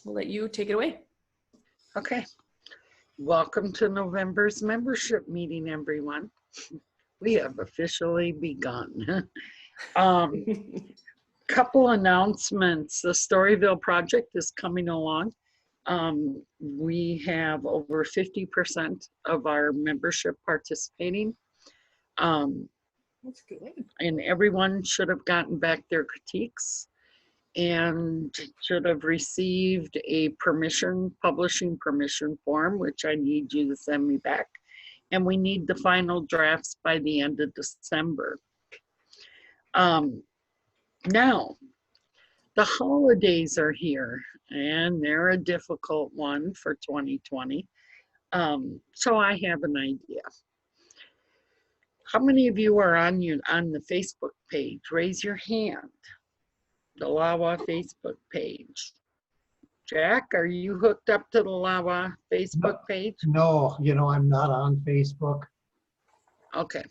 we'll let you take it away. Okay. Welcome to November's membership meeting, everyone. We have officially begun. Couple announcements. The Storyville project is coming along. We have over 50% of our membership participating. That's good. And everyone should have gotten back their critiques and should have received a publishing permission form, which I need you to send me back. And we need the final drafts by the end of December. Now, the holidays are here, and they're a difficult one for 2020. So I have an idea. How many of you are on the Facebook page? Raise your hand. The LAWA Facebook page. Jack, are you hooked up to the LAWA Facebook page? No, I'm not on Facebook. Okay.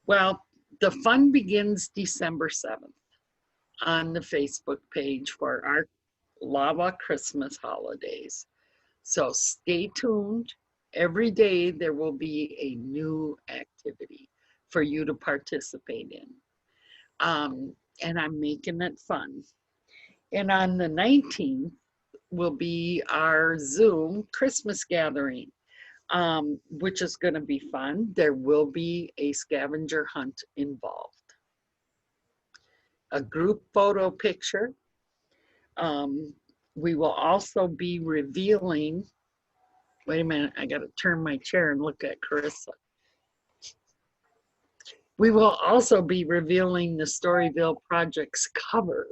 Well, the fun begins December 7th on the Facebook page for our LAWA Christmas holidays. So stay tuned. Every day there will be a new activity for you to participate in. And I'm making it fun. And on the 19th will be our Zoom Christmas gathering, which is going to be fun. There will be a scavenger hunt involved. A group photo picture. We will also be revealing, wait a minute, I got to turn my chair and look at Carissa. We will also be revealing the Storyville Project's cover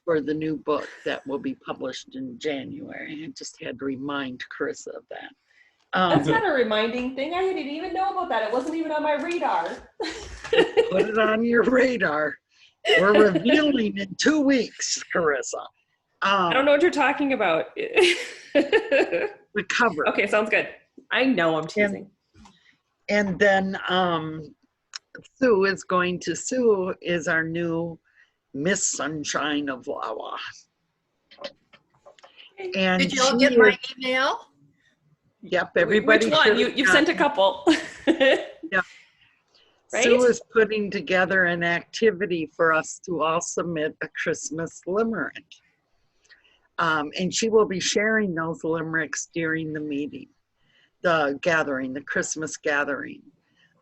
for the new book that will be published in January. I just had to remind Carissa of that. That's not a reminding thing. I didn't even know about that. It wasn't even on my radar. Put it on your radar. We're revealing in 2 weeks, Carissa. I don't know what you're talking about. The cover. Okay, sounds good. I know I'm teasing. And then Sue is our new Miss Sunshine of LAWA. And did you all get my email? Yep, everybody. Which one? You've sent a couple. Yeah. Right? Sue is putting together an activity for us to all submit a Christmas limerick. And she will be sharing those limericks during the meeting, the gathering, the Christmas gathering.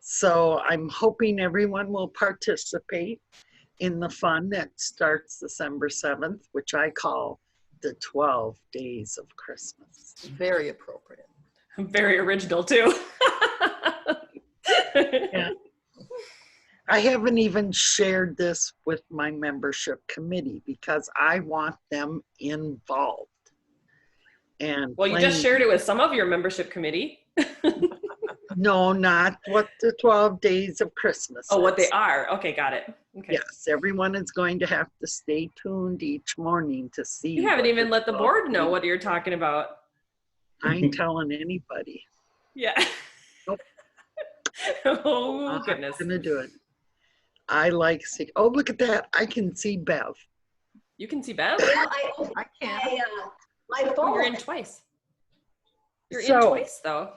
So I'm hoping everyone will participate in the fun that starts December 7th, which I call the 12 days of Christmas. Very appropriate. Very original too. Yeah. I haven't even shared this with my membership committee because I want them involved. And well, you just shared it with some of your membership committee. No, not what the 12 days of Christmas Oh, is. what they are. Okay, got it. Okay. Yes, everyone is going to have to stay tuned each morning to see. You haven't even let the board know what you're talking about. I ain't telling anybody. Yeah. Nope. Oh, goodness. I'm gonna do it. I like see. Oh, look at that! I can see Bev. You can see Bev? Yeah, I can. My phone. Oh, you're in twice. You're in twice, though.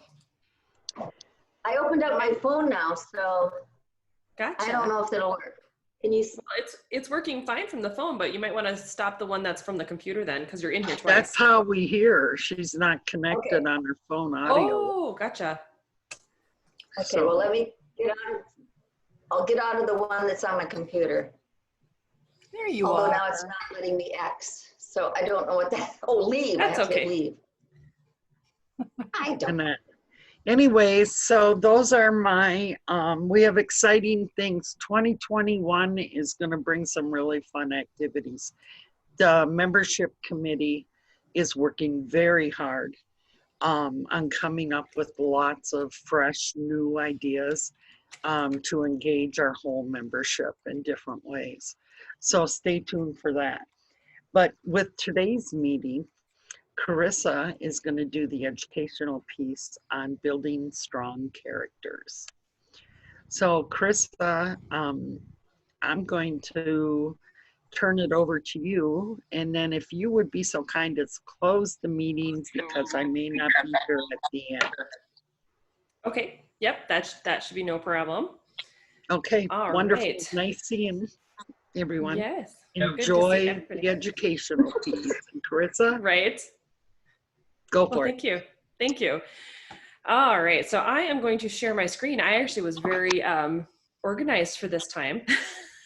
I opened up my phone now, so gotcha. I don't know if it'll work. Can you? Well, it's working fine from the phone, but you might want to stop the one that's from the computer then, because you're in here twice. That's how we hear her. She's not connected on her phone audio. Oh, gotcha. Okay, So, well, let me get out. I'll get out of the one that's on my computer. There you Although are. now it's not letting me X, so I don't know what that. Oh, leave. That's I have okay. to leave. I don't. Anyways, so those are my, we have exciting things. 2021 is going to bring some really fun activities. The membership committee is working very hard on coming up with lots of fresh new ideas to engage our whole membership in different ways. So stay tuned for that. But with today's meeting, Carissa is going to do the educational piece on building strong characters. So Carissa, I'm going to turn it over to you. And then if you would be so kind as close the meetings, because I may not be here at the end. Okay. Yep. That should be no problem. Okay, All wonderful. right. Nice seeing everyone. Yes. Good to see Enjoy everybody. the educational piece. And Carissa, Right. go Well, for it. thank you. Thank you. All right. So I am going to share my screen. I actually was very organized for this time.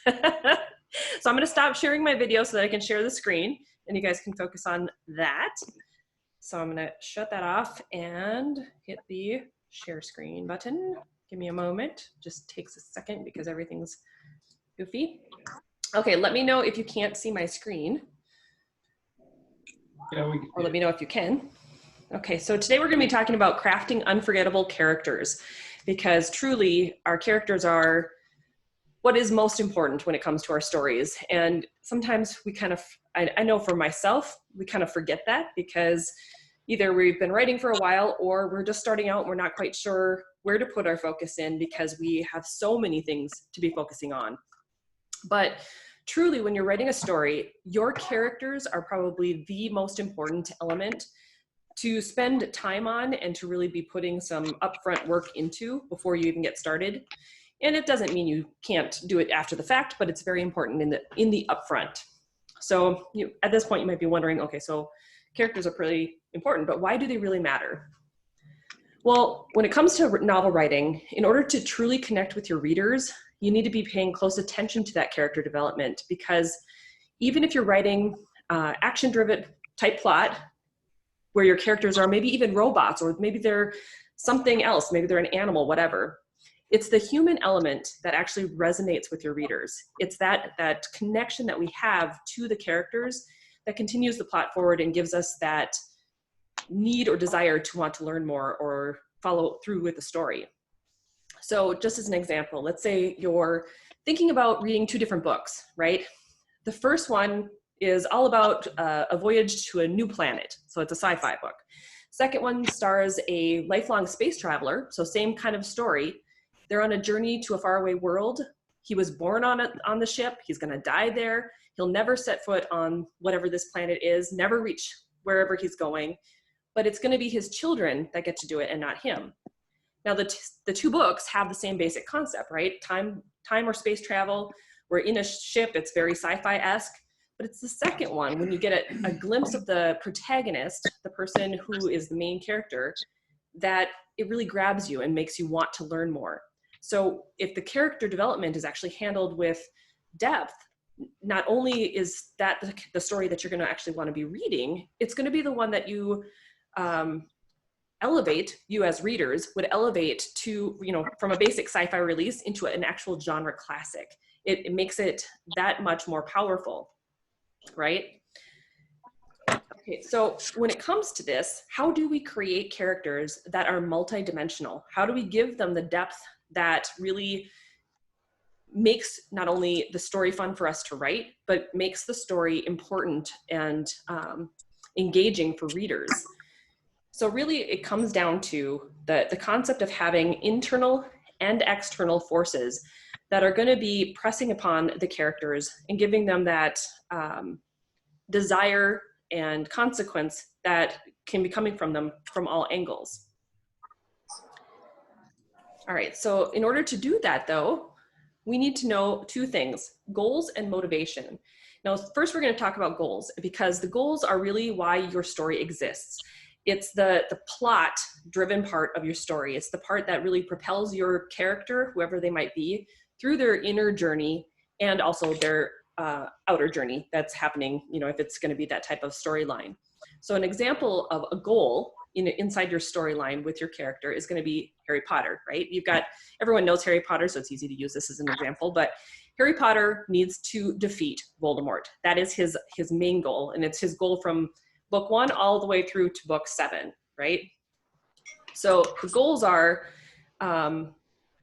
So I'm going to stop sharing my video so that I can share the screen and you guys can focus on that. So I'm going to shut that off and hit the share screen button. Give me a moment. Just takes a second because everything's goofy. Okay, let me know if you can't see my screen. Yeah, or let me know if you can. Okay, so today we're going to be talking about crafting unforgettable characters, because truly our characters are what is most important when it comes to our stories. And sometimes we kind of, I know for myself, we kind of forget that because either we've been writing for a while or we're just starting out and we're not quite sure where to put our focus in because we have so many things to be focusing on. But truly, when you're writing a story, your characters are probably the most important element to spend time on and to really be putting some upfront work into before you even get started. And it doesn't mean you can't do it after the fact, but it's very important in the upfront. So at this point, you might be wondering, okay, so characters are pretty important, but why do they really matter? Well, when it comes to novel writing, in order to truly connect with your readers, you need to be paying close attention to that character development, because even if you're writing action-driven type plot, where your characters are maybe even robots, or maybe they're something else, maybe they're an animal, whatever, it's the human element that actually resonates with your readers. It's that connection that we have to the characters that continues the plot forward and gives us that need or desire to want to learn more or follow through with the story. So just as an example, let's say you're thinking about reading two different books, right? The first one is all about a voyage to a new planet. So it's a sci-fi book. Second one stars a lifelong space traveler. So same kind of story. They're on a journey to a faraway world. He was born on the ship. He's going to die there. He'll never set foot on whatever this planet is, never reach wherever he's going. But it's going to be his children that get to do it and not him. Now, the two books have the same basic concept, right? Time or space travel. We're in a ship. It's very sci-fi-esque. But it's the second one, when you get a glimpse of the protagonist, the person who is the main character, that it really grabs you and makes you want to learn more. So if the character development is actually handled with depth, not only is that the story that you're going to actually want to be reading, it's going to be the one that you elevate, you as readers would elevate to, from a basic sci-fi release into an actual genre classic. It makes it that much more powerful, right? Okay, so when it comes to this, how do we create characters that are multidimensional? How do we give them the depth that really makes not only the story fun for us to write, but makes the story important and engaging for readers? So really it comes down to the concept of having internal and external forces that are going to be pressing upon the characters and giving them that desire and consequence that can be coming from them from all angles. All right, so in order to do that though, we need to know two things: goals and motivation. Now, first we're going to talk about goals, because the goals are really why your story exists. It's the plot-driven part of your story. It's the part that really propels your character, whoever they might be, through their inner journey and also their outer journey that's happening, if it's going to be that type of storyline. So an example of a goal inside your storyline with your character is going to be Harry Potter, right? Everyone knows Harry Potter, so it's easy to use this as an example, but Harry Potter needs to defeat Voldemort. That is his main goal, and it's his goal from book 1 all the way through to book 7, right? So the goals are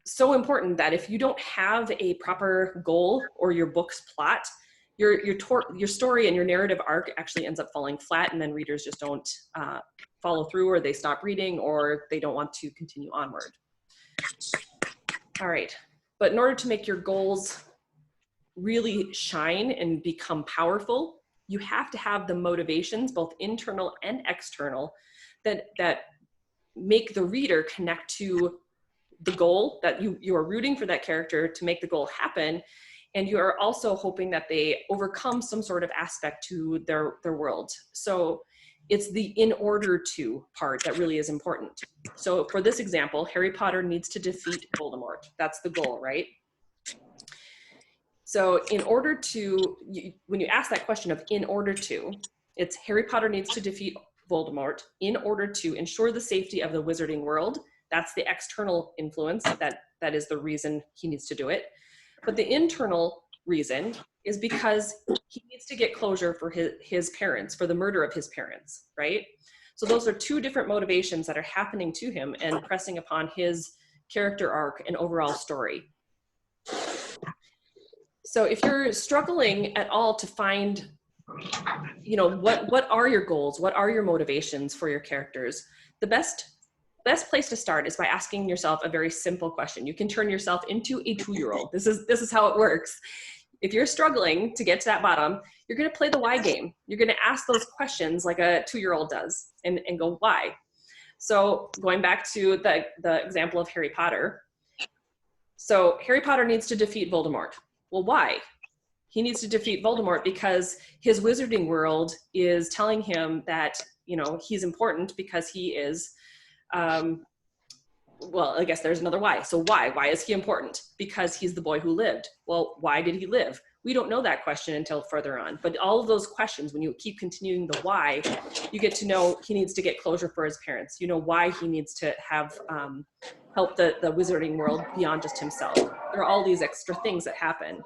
so important that if you don't have a proper goal or your book's plot, your story and your narrative arc actually ends up falling flat, and then readers just don't follow through, or they stop reading, or they don't want to continue onward. All right, but in order to make your goals really shine and become powerful, you have to have the motivations, both internal and external, that make the reader connect to the goal, that you are rooting for that character to make the goal happen. And you are also hoping that they overcome some sort of aspect to their world. So it's the in order to part that really is important. So for this example, Harry Potter needs to defeat Voldemort. That's the goal, right? So in order to, when you ask that question of in order to, it's Harry Potter needs to defeat Voldemort in order to ensure the safety of the wizarding world. That's the external influence, that is the reason he needs to do it. But the internal reason is because he needs to get closure for his parents, for the murder of his parents, right? So those are two different motivations that are happening to him and pressing upon his character arc and overall story. So if you're struggling at all to find, what are your goals? What are your motivations for your characters? The best place to start is by asking yourself a very simple question. You can turn yourself into a 2-year-old. This is how it works. If you're struggling to get to that bottom, you're going to play the why game. You're going to ask those questions like a 2-year-old does and go, why? So going back to the example of Harry Potter. So Harry Potter needs to defeat Voldemort. Well, why? He needs to defeat Voldemort because his wizarding world is telling him that, he's important because he is, well, I guess there's another why. So why? Why is he important? Because he's the boy who lived. Well, why did he live? We don't know that question until further on. But all of those questions, when you keep continuing the why, you get to know he needs to get closure for his parents. You know why he needs to have help the wizarding world beyond just himself. There are all these extra things that happen.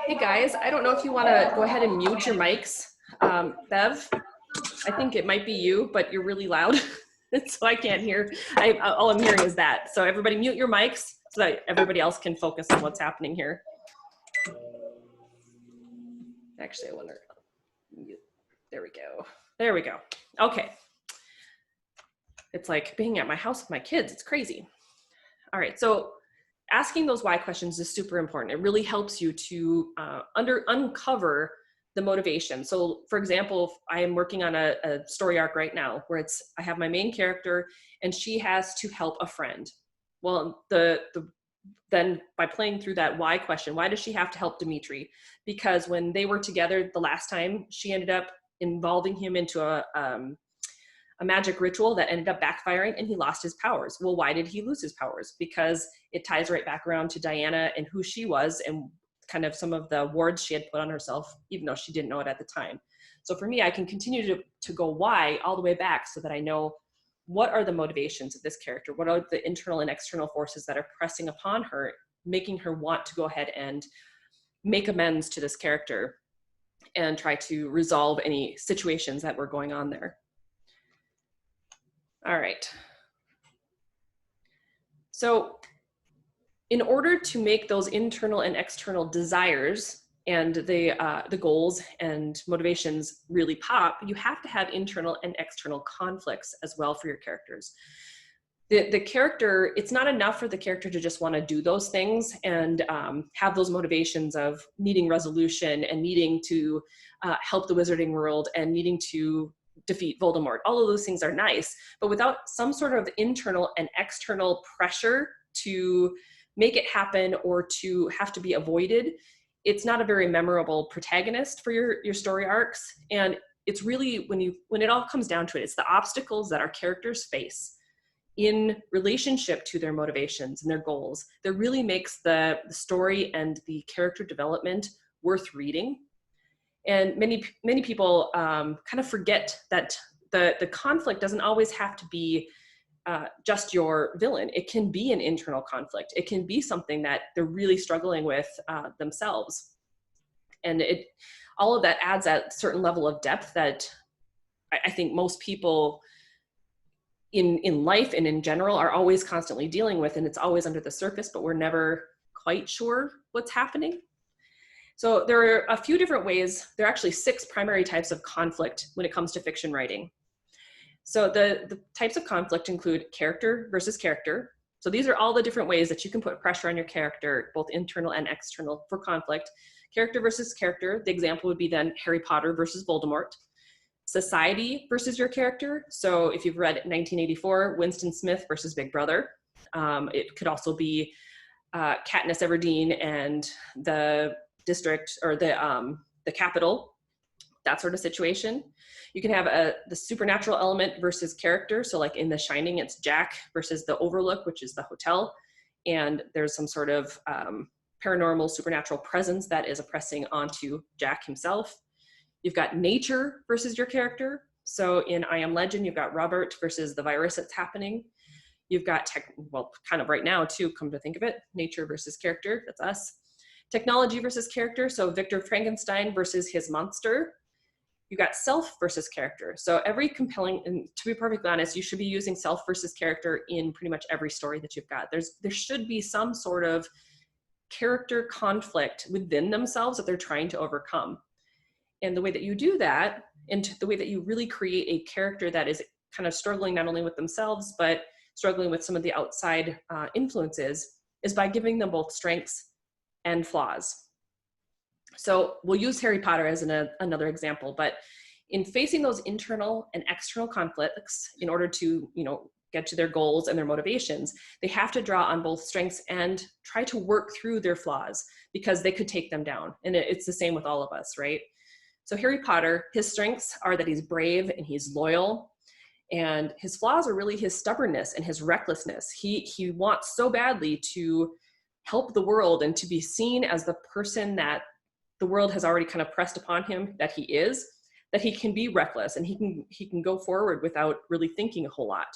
Hey guys, I don't know if you want to go ahead and mute your mics. Bev, I think it might be you, but you're really loud. So I can't hear. All I'm hearing is that. So everybody mute your mics so that everybody else can focus on what's happening here. Actually, I wonder. There we go. There we go. Okay. It's like being at my house with my kids. It's crazy. All right. So asking those why questions is super important. It really helps you to uncover the motivation. So for example, I am working on a story arc right now where I have my main character and she has to help a friend. Well, then by playing through that why question, why does she have to help Dimitri? Because when they were together the last time, she ended up involving him into a magic ritual that ended up backfiring and he lost his powers. Well, why did he lose his powers? Because it ties right back around to Diana and who she was and kind of some of the wards she had put on herself, even though she didn't know it at the time. So for me, I can continue to go why all the way back so that I know what are the motivations of this character? What are the internal and external forces that are pressing upon her, making her want to go ahead and make amends to this character and try to resolve any situations that were going on there. All right. So in order to make those internal and external desires and the goals and motivations really pop, you have to have internal and external conflicts as well for your characters. The character, it's not enough for the character to just want to do those things and have those motivations of needing resolution and needing to help the wizarding world and needing to defeat Voldemort. All of those things are nice, but without some sort of internal and external pressure to make it happen or to have to be avoided, it's not a very memorable protagonist for your story arcs. And it's really, when it all comes down to it, it's the obstacles that our characters face in relationship to their motivations and their goals that really makes the story and the character development worth reading. And many people kind of forget that the conflict doesn't always have to be just your villain. It can be an internal conflict. It can be something that they're really struggling with themselves. And all of that adds a certain level of depth that I think most people in life and in general are always constantly dealing with, and it's always under the surface, but we're never quite sure what's happening. So there are a few different ways. There are actually 6 primary types of conflict when it comes to fiction writing. So the types of conflict include character versus character, So these are all the different ways that you can put pressure on your character, both internal and external, for conflict. Character versus character. The example would be then Harry Potter versus Voldemort. Society versus your character. So if you've read 1984, Winston Smith versus Big Brother. It could also be Katniss Everdeen and the district, or the capital, that sort of situation. You can have the supernatural element versus character. So like in The Shining, it's Jack versus the Overlook, which is the hotel. And there's some sort of paranormal supernatural presence that is oppressing onto Jack himself. You've got nature versus your character. So in I Am Legend, you've got Robert versus the virus that's happening. You've got well, kind of right now too, come to think of it, nature versus character, that's us. Technology versus character. So Victor Frankenstein versus his monster. You got self versus character. So every compelling, and to be perfectly honest, you should be using self versus character in pretty much every story that you've got. There should be some sort of character conflict within themselves that they're trying to overcome. And the way that you do that, and the way that you really create a character that is kind of struggling not only with themselves, but struggling with some of the outside influences, is by giving them both strengths and flaws. So we'll use Harry Potter as another example, but in facing those internal and external conflicts, in order to, get to their goals and their motivations, they have to draw on both strengths and try to work through their flaws, because they could take them down. And it's the same with all of us, right? So Harry Potter, his strengths are that he's brave and he's loyal, and his flaws are really his stubbornness and his recklessness. He wants so badly to help the world and to be seen as the person that the world has already kind of pressed upon him that he is, that he can be reckless and he can go forward without really thinking a whole lot.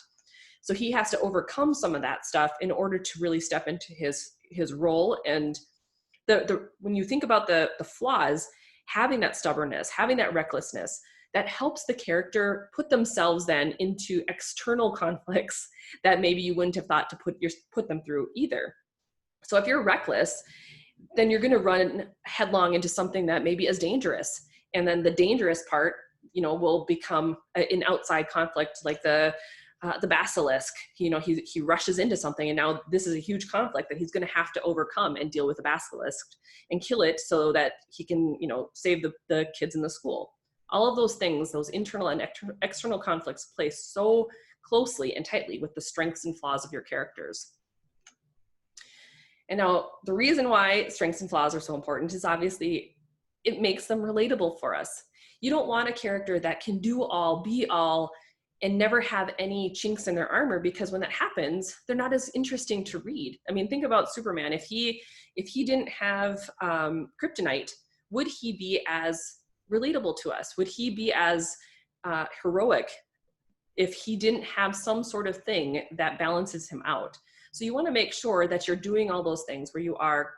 So he has to overcome some of that stuff in order to really step into his role. And when you think about the flaws, having that stubbornness, having that recklessness, that helps the character put themselves then into external conflicts that maybe you wouldn't have thought to put them through either. So if you're reckless, then you're going to run headlong into something that maybe is dangerous. And then the dangerous part, will become an outside conflict, like the basilisk. He rushes into something, and now this is a huge conflict that he's going to have to overcome and deal with the basilisk and kill it so that he can, save the kids in the school. All of those things, those internal and external conflicts, play so closely and tightly with the strengths and flaws of your characters. And now the reason why strengths and flaws are so important is obviously it makes them relatable for us. You don't want a character that can do all, be all, and never have any chinks in their armor, because when that happens, they're not as interesting to read. I mean, think about Superman. If he didn't have kryptonite, would he be as relatable to us? Would he be as heroic if he didn't have some sort of thing that balances him out? So you want to make sure that you're doing all those things where you are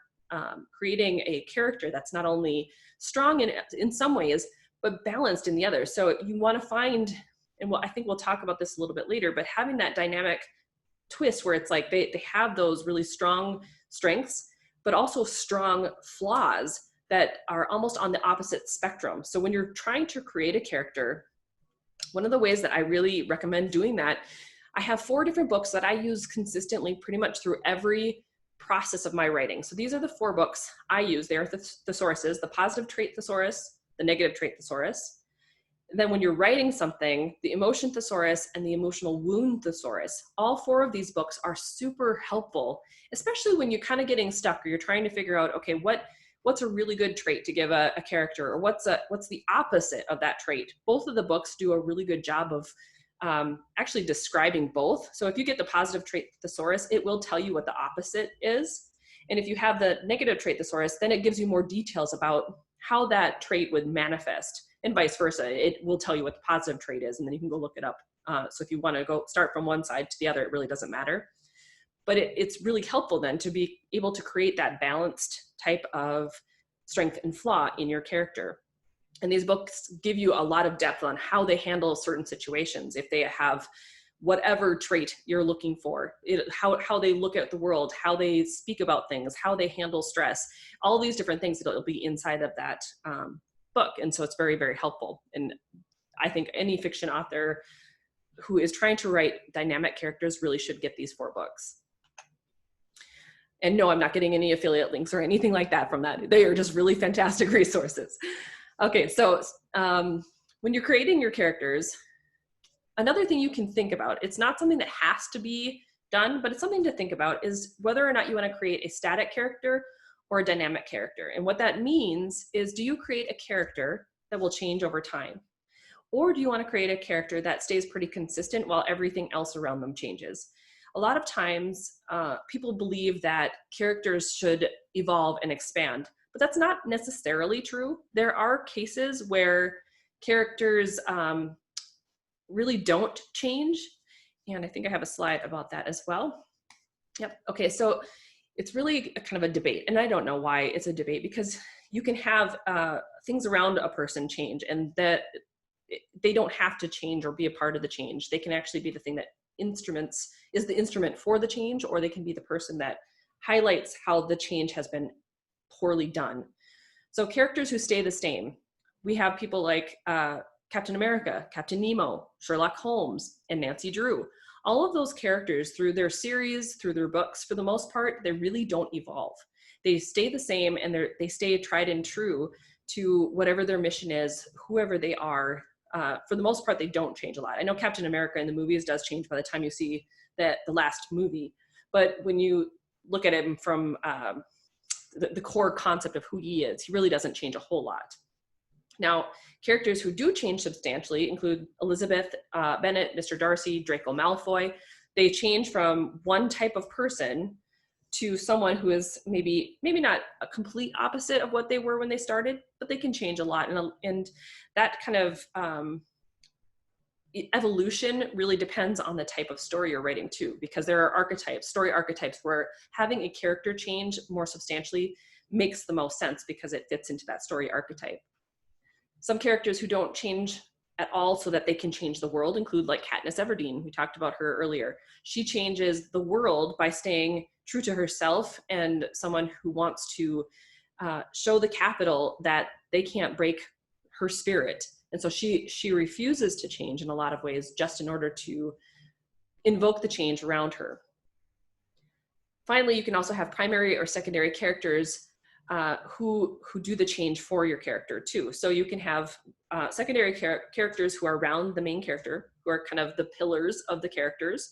creating a character that's not only strong in some ways, but balanced in the others. So you want to find, and I think we'll talk about this a little bit later, but having that dynamic twist where it's like they have those really strong strengths, but also strong flaws that are almost on the opposite spectrum. So when you're trying to create a character, one of the ways that I really recommend doing that, I have 4 different books that I use consistently pretty much through every process of my writing. So these are the 4 books I use. They are thesauruses: the positive trait thesaurus, the negative trait thesaurus. And then when you're writing something, the emotion thesaurus and the emotional wound thesaurus. All 4 of these books are super helpful, especially when you're kind of getting stuck or you're trying to figure out, okay, what's a really good trait to give a character, or what's the opposite of that trait. Both of the books do a really good job of actually describing both. So if you get the positive trait thesaurus, it will tell you what the opposite is. And if you have the negative trait thesaurus, then it gives you more details about how that trait would manifest, and vice versa. It will tell you what the positive trait is, and then you can go look it up. So if you want to go start from one side to the other, it really doesn't matter. But it's really helpful then to be able to create that balanced type of strength and flaw in your character. And these books give you a lot of depth on how they handle certain situations, if they have whatever trait you're looking for, how they look at the world, how they speak about things, how they handle stress, all these different things that will be inside of that book. And so it's very, very helpful. And I think any fiction author who is trying to write dynamic characters really should get these 4 books. And no, I'm not getting any affiliate links or anything like that from that. They are just really fantastic resources. Okay, so when you're creating your characters, another thing you can think about, it's not something that has to be done, but it's something to think about, is whether or not you want to create a static character or a dynamic character. And what that means is, do you create a character that will change over time? Or do you want to create a character that stays pretty consistent while everything else around them changes? A lot of times, people believe that characters should evolve and expand, but that's not necessarily true. There are cases where characters really don't change. And I think I have a slide about that as well. Yep. Okay, so it's really a kind of a debate. And I don't know why it's a debate, because you can have things around a person change, and that they don't have to change or be a part of the change. They can actually be the thing that is the instrument for the change, or they can be the person that highlights how the change has been poorly done. So characters who stay the same, we have people like Captain America, Captain Nemo, Sherlock Holmes, and Nancy Drew. All of those characters, through their series, through their books, for the most part, they really don't evolve. They stay the same, and they stay tried and true to whatever their mission is, whoever they are. For the most part, they don't change a lot. I know Captain America in the movies does change by the time you see the last movie, but when you look at him from the core concept of who he is, he really doesn't change a whole lot. Now, characters who do change substantially include Elizabeth Bennet, Mr. Darcy, Draco Malfoy. They change from one type of person to someone who is maybe not a complete opposite of what they were when they started, but they can change a lot. And that kind of evolution really depends on the type of story you're writing too, because there are archetypes, story archetypes, where having a character change more substantially makes the most sense because it fits into that story archetype. Some characters who don't change at all so that they can change the world include like Katniss Everdeen. We talked about her earlier. She changes the world by staying true to herself, and someone who wants to show the Capitol that they can't break her spirit. And so she refuses to change in a lot of ways just in order to invoke the change around her. Finally, you can also have primary or secondary characters who do the change for your character too. So you can have secondary characters who are around the main character, who are kind of the pillars of the characters.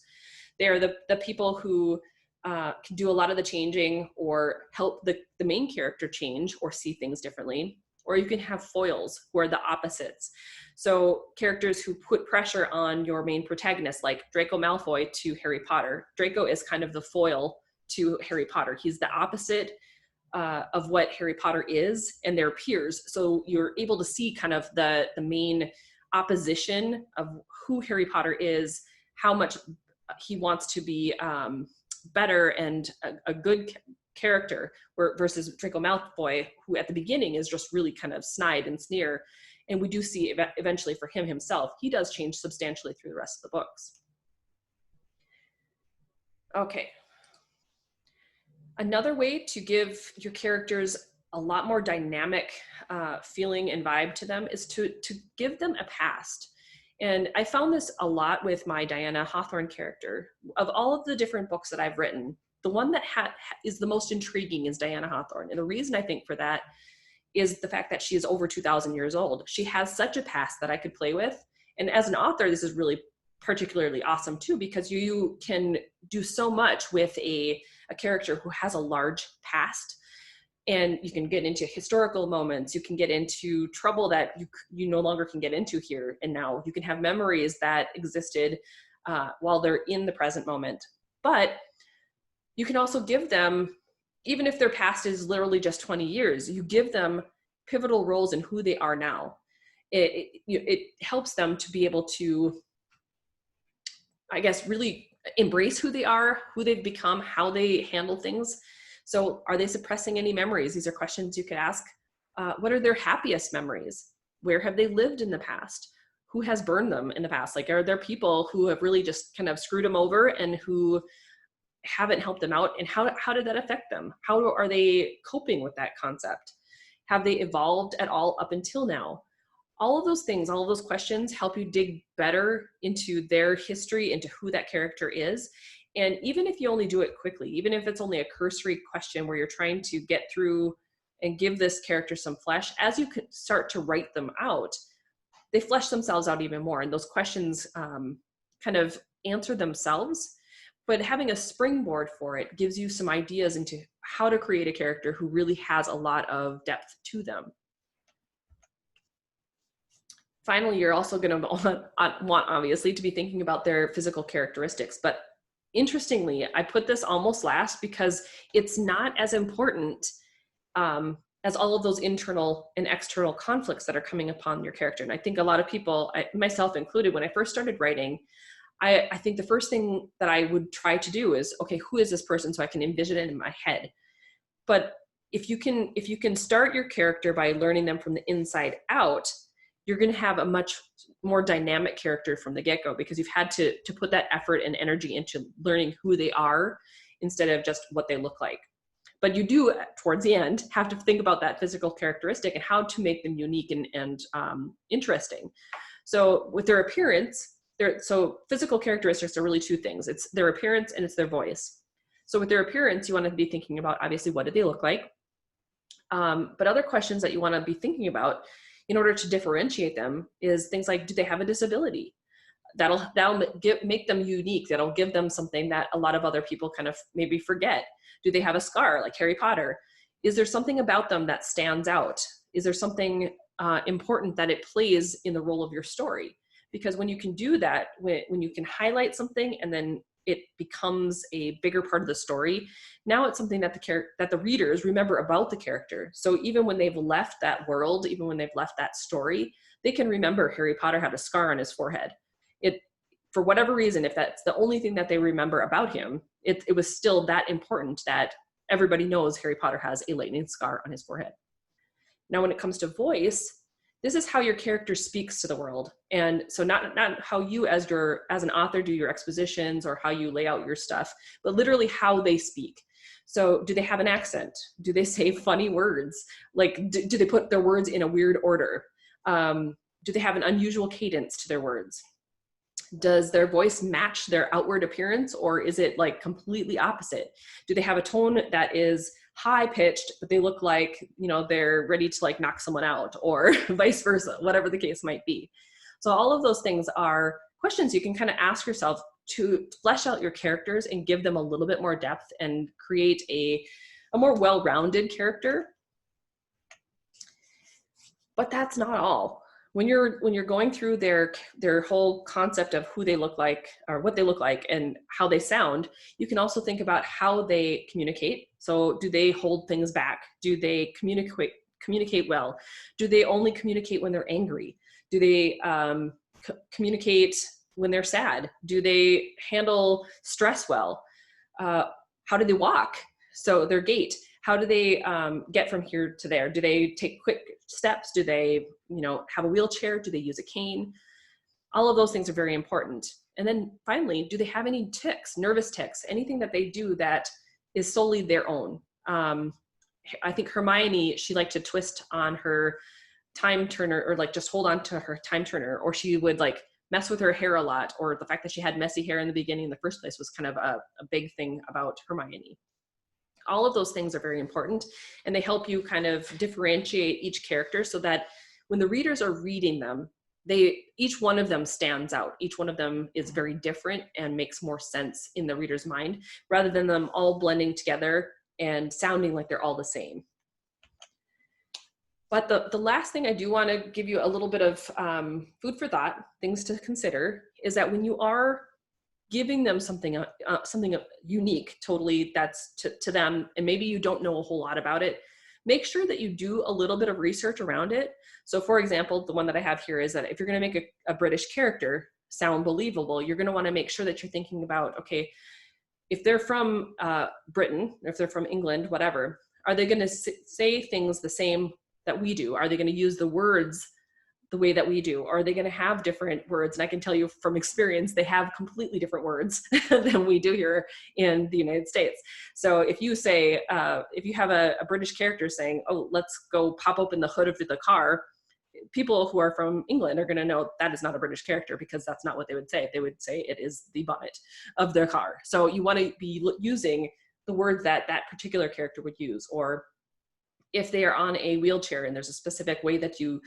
They are the people who can do a lot of the changing or help the main character change or see things differently. Or you can have foils, who are the opposites. So characters who put pressure on your main protagonist, like Draco Malfoy to Harry Potter. Draco is kind of the foil to Harry Potter. He's the opposite of what Harry Potter is and their peers. So you're able to see kind of the main opposition of who Harry Potter is, how much he wants to be better and a good character, versus Draco Malfoy, who at the beginning is just really kind of snide and sneer. And we do see eventually for him himself, he does change substantially through the rest of the books. Okay. Another way to give your characters a lot more dynamic feeling and vibe to them is to give them a past. And I found this a lot with my Diana Hawthorne character. Of all of the different books that I've written, the one that is the most intriguing is Diana Hawthorne. And the reason I think for that is the fact that she is over 2,000 years old. She has such a past that I could play with. And as an author, this is really particularly awesome too, because you can do so much with a character who has a large past. And you can get into historical moments. You can get into trouble that you no longer can get into here and now. You can have memories that existed while they're in the present moment. But you can also give them, even if their past is literally just 20 years, you give them pivotal roles in who they are now. It helps them to be able to, I guess, really embrace who they are, who they've become, how they handle things. So are they suppressing any memories? These are questions you could ask. What are their happiest memories? Where have they lived in the past? Who has burned them in the past? Like, are there people who have really just kind of screwed them over and who haven't helped them out? And how did that affect them? How are they coping with that concept? Have they evolved at all up until now? All of those things, all of those questions help you dig better into their history, into who that character is. And even if you only do it quickly, even if it's only a cursory question where you're trying to get through and give this character some flesh, as you can start to write them out, they flesh themselves out even more. And those questions kind of answer themselves. But having a springboard for it gives you some ideas into how to create a character who really has a lot of depth to them. Finally, you're also going to want, obviously, to be thinking about their physical characteristics. But interestingly, I put this almost last because it's not as important as all of those internal and external conflicts that are coming upon your character. And I think a lot of people, myself included, when I first started writing, I think the first thing that I would try to do is, okay, who is this person, so I can envision it in my head. But if you can start your character by learning them from the inside out, you're going to have a much more dynamic character from the get-go, because you've had to put that effort and energy into learning who they are instead of just what they look like. But you do, towards the end, have to think about that physical characteristic and how to make them unique and interesting. So with their appearance, so physical characteristics are really two things. It's their appearance and it's their voice. So with their appearance, you want to be thinking about, obviously, what do they look like? But other questions that you want to be thinking about in order to differentiate them is things like, do they have a disability? That'll make them unique. That'll give them something that a lot of other people kind of maybe forget. Do they have a scar like Harry Potter? Is there something about them that stands out? Is there something important that it plays in the role of your story? Because when you can do that, when you can highlight something and then it becomes a bigger part of the story, now it's something that the readers remember about the character. So even when they've left that world, even when they've left that story, they can remember Harry Potter had a scar on his forehead. For whatever reason, if that's the only thing that they remember about him, it was still that important that everybody knows Harry Potter has a lightning scar on his forehead. Now, when it comes to voice, this is how your character speaks to the world. And so not how you as an author do your expositions or how you lay out your stuff, but literally how they speak. So do they have an accent? Do they say funny words? Like, do they put their words in a weird order? Do they have an unusual cadence to their words? Does their voice match their outward appearance, or is it like completely opposite? Do they have a tone that is high pitched, but they look like, they're ready to like knock someone out, or vice versa, whatever the case might be? So all of those things are questions you can kind of ask yourself to flesh out your characters and give them a little bit more depth and create a more well-rounded character. But that's not all. When you're going through their whole concept of who they look like or what they look like and how they sound, you can also think about how they communicate. So do they hold things back? Do they communicate well? Do they only communicate when they're angry? Do they communicate when they're sad? Do they handle stress well? How do they walk? So their gait. How do they get from here to there? Do they take quick steps? Do they, have a wheelchair? Do they use a cane? All of those things are very important. And then finally, do they have any tics, nervous tics, anything that they do that is solely their own? I think Hermione, she liked to twist on her time turner, or like just hold on to her time turner, or she would like mess with her hair a lot, or the fact that she had messy hair in the beginning in the first place was kind of a big thing about Hermione. All of those things are very important, and they help you kind of differentiate each character so that when the readers are reading them, each one of them stands out. Each one of them is very different and makes more sense in the reader's mind, rather than them all blending together and sounding like they're all the same. But the last thing I do want to give you a little bit of food for thought, things to consider, is that when you are giving them something unique, totally that's to them, and maybe you don't know a whole lot about it, make sure that you do a little bit of research around it. So for example, the one that I have here is that if you're going to make a British character sound believable, you're going to want to make sure that you're thinking about, okay, if they're from Britain, or if they're from England, whatever, are they going to say things the same that we do? Are they going to use the words the way that we do? Or are they going to have different words? And I can tell you from experience, they have completely different words than we do here in the United States. So if you say, if you have a British character saying, oh, let's go pop open the hood of the car, people who are from England are going to know that is not a British character, because that's not what they would say. They would say it is the bonnet of their car. So you want to be using the words that that particular character would use. Or if they are on a wheelchair and there's a specific way that you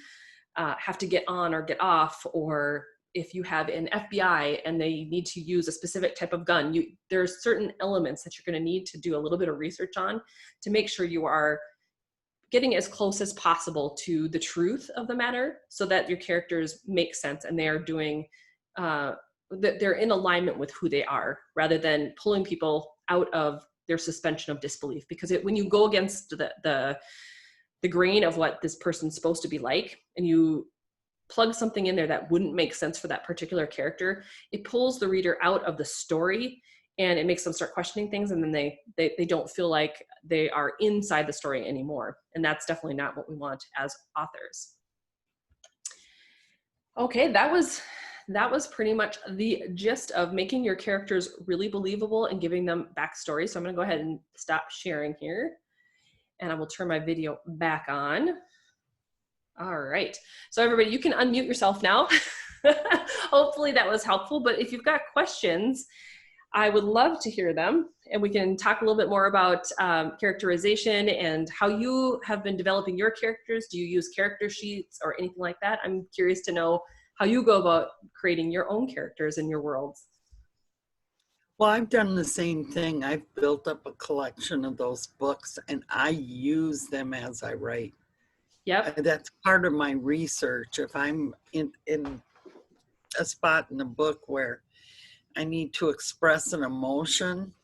have to get on or get off, or if you have an FBI and they need to use a specific type of gun, there's certain elements that you're going to need to do a little bit of research on to make sure you are getting as close as possible to the truth of the matter, so that your characters make sense and they are doing, they're in alignment with who they are, rather than pulling people out of their suspension of disbelief. Because when you go against the grain of what this person's supposed to be like, and you plug something in there that wouldn't make sense for that particular character, it pulls the reader out of the story, and it makes them start questioning things, and then they don't feel like they are inside the story anymore. And that's definitely not what we want as authors. Okay, that was pretty much the gist of making your characters really believable and giving them backstory. So I'm gonna go ahead and stop sharing here, and I will turn my video back on. All right, so everybody, you can unmute yourself now. Hopefully that was helpful, but if you've got questions, I would love to hear them, and we can talk a little bit more about characterization and how you have been developing your characters. Do you use character sheets or anything like that? I'm curious to know how you go about creating your own characters in your worlds. Well, I've done the same thing. I've built up a collection of those books, and I use them as I write. Yep. That's part of my research. If I'm in a spot in the book where I need to express an emotion,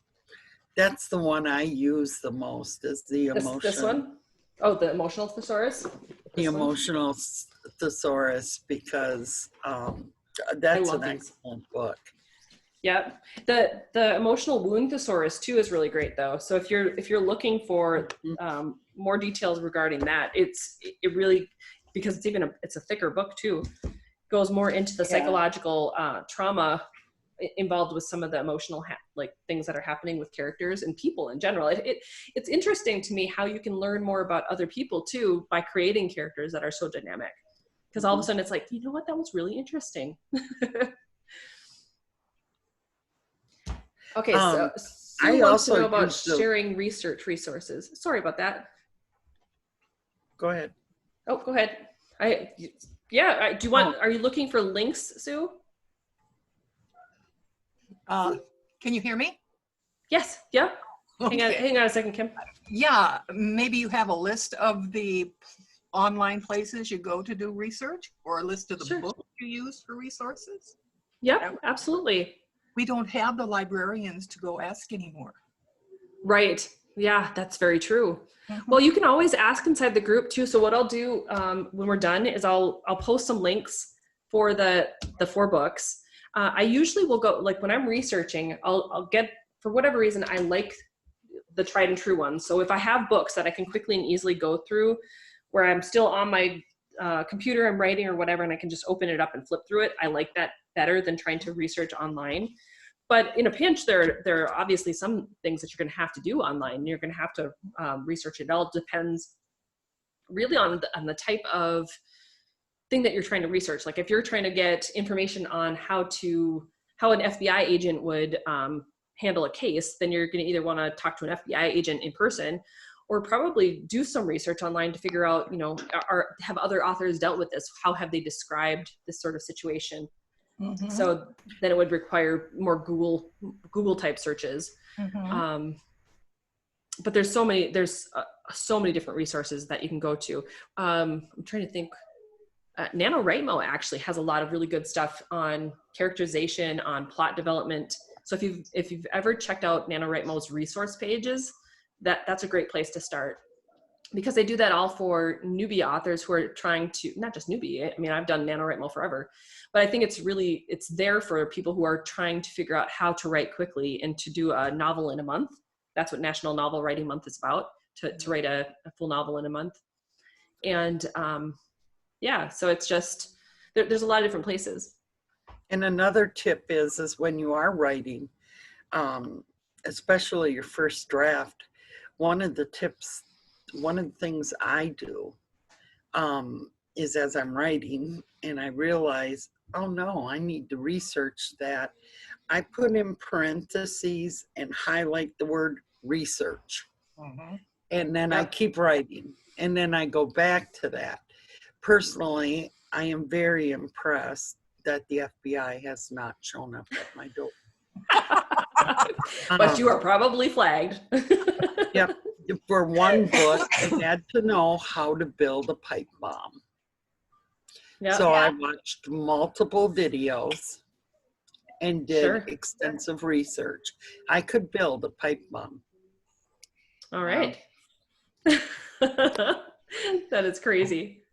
that's the one I use the most, is the emotion. This one? Oh, the emotional thesaurus? The emotional thesaurus, because that's an excellent book. Yep. The emotional wound thesaurus too is really great though. So if you're looking for more details regarding that, it really, because it's a thicker book too, goes more into the psychological trauma involved with some of the emotional things that are happening with characters and people in general. It's interesting to me how you can learn more about other people too by creating characters that are so dynamic, because all of a sudden it's like, you know what, that was really interesting. Okay, so Sue wants to know about sharing research resources. Sorry about that. Go ahead. Oh, go ahead. Do you want? Are you looking for links, Sue? Can you hear me? Yes. Yeah. Okay. Hang on a second, Kim. Yeah, maybe you have a list of the online places you go to do research, or a list of the books you use for resources. Yep, absolutely. We don't have the librarians to go ask anymore. Right. Yeah, that's very true. Well, you can always ask inside the group too. So what I'll do when we're done is I'll post some links for the 4 books. I usually will go, like when I'm researching, I'll get, for whatever reason, I like the tried and true ones. So if I have books that I can quickly and easily go through, where I'm still on my computer, I'm writing or whatever, and I can just open it up and flip through it, I like that better than trying to research online. But in a pinch, there are obviously some things that you're going to have to do online. You're going to have to research it. It all depends really on the type of thing that you're trying to research. Like if you're trying to get information on how an FBI agent would handle a case, then you're going to either want to talk to an FBI agent in person, or probably do some research online to figure out, have other authors dealt with this? How have they described this sort of situation? So then it would require more Google type searches. But there's so many different resources that you can go to. I'm trying to think. NaNoWriMo actually has a lot of really good stuff on characterization, on plot development. So if you've ever checked out NaNoWriMo's resource pages, that's a great place to start, because they do that all for newbie authors who are trying to, not just newbie, I mean, I've done NaNoWriMo forever, but I think it's there for people who are trying to figure out how to write quickly and to do a novel in a month. That's what National Novel Writing Month is about, to write a full novel in a month. And so it's just, there's a lot of different places. And another tip is when you are writing, especially your first draft, one of the things I do is as I'm writing and I realize, oh no, I need to research that. I put in parentheses and highlight the word research. And then I keep writing. And then I go back to that. Personally, I am very impressed that the FBI has not shown up at my door. But you are probably flagged. Yep. For one book, I had to know how to build a pipe bomb. Yep. So I watched multiple videos and did extensive research. I could build a pipe bomb. All right. That is crazy.